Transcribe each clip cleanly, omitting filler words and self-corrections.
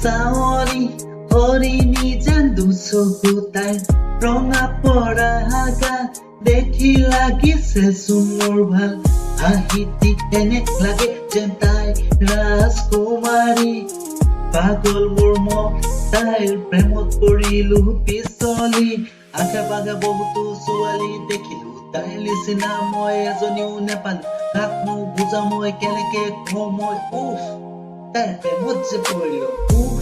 চাৱনি হৰিণী যেন দুচকু তাই ৰঙা পৰা গাল দেখি লাগিছে চোন মোৰ ভাল হাঁহিটি এনে লাগে যেন তাই ৰাজকুমাৰী পাগল মোৰ মন তাইৰ প্ৰেমত পৰিলো পিছলি আশে পাশে বহুতো ছোৱালী দেখিলো তাইৰ নিচিনা মই এজনীও নেপালো কাকনো বুজা মই কেনেকে কওঁ মই উফ তাইৰ প্ৰেমত যে পৰিলো উফ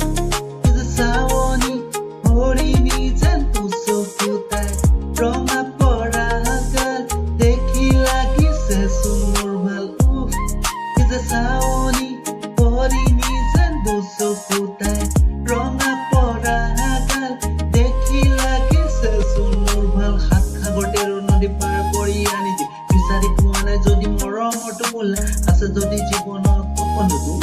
চাৱনি হৰিণী যেন দুচকু তাই ৰঙা পৰা গাল দেখি লাগিছে চোন মোৰ ভাল উফ চাৱনি হৰিণী যেন দুচকু তাই ৰঙা পৰা গাল দেখি লাগিছে চোন মোৰ ভাল সাত সাগৰ তেৰ নদী পাৰ কৰি আনি দিম বিচাৰি পোৱা নাই যদি মৰমৰ টোপোলা আছে যদি জীৱনত সপোনটো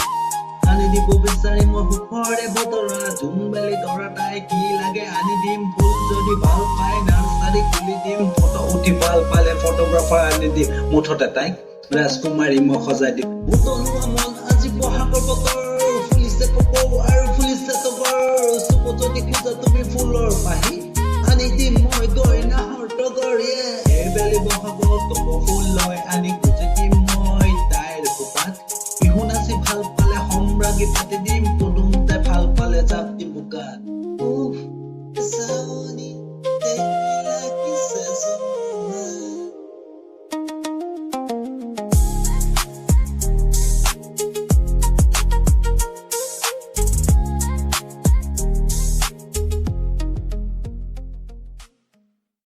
আনি দিব বিচাৰি মই সুখৰে বতৰা জোনবেলি তৰা তাই কি লাগে আনি দিম ফুল যদি ভাল পায় নাৰ্চাৰী খুলি দিম ফটো উঠি ভাল পালে ফটোগ্ৰাফাৰ আনি দিম মুঠতে তাইক ৰাজকুমাৰী মই সজাই দিম উতলোৱা মন আজি বহাগৰ বতৰ ফুলিছে কপৌ আৰু ফুলিছে তগৰ চুপ যদি খোজা তুমি ফুলৰ পাহি আনি দিম মই গইনাহৰ তগৰ এইবেলি বহাগত কপৌ ফুল লৈ আনি খুজি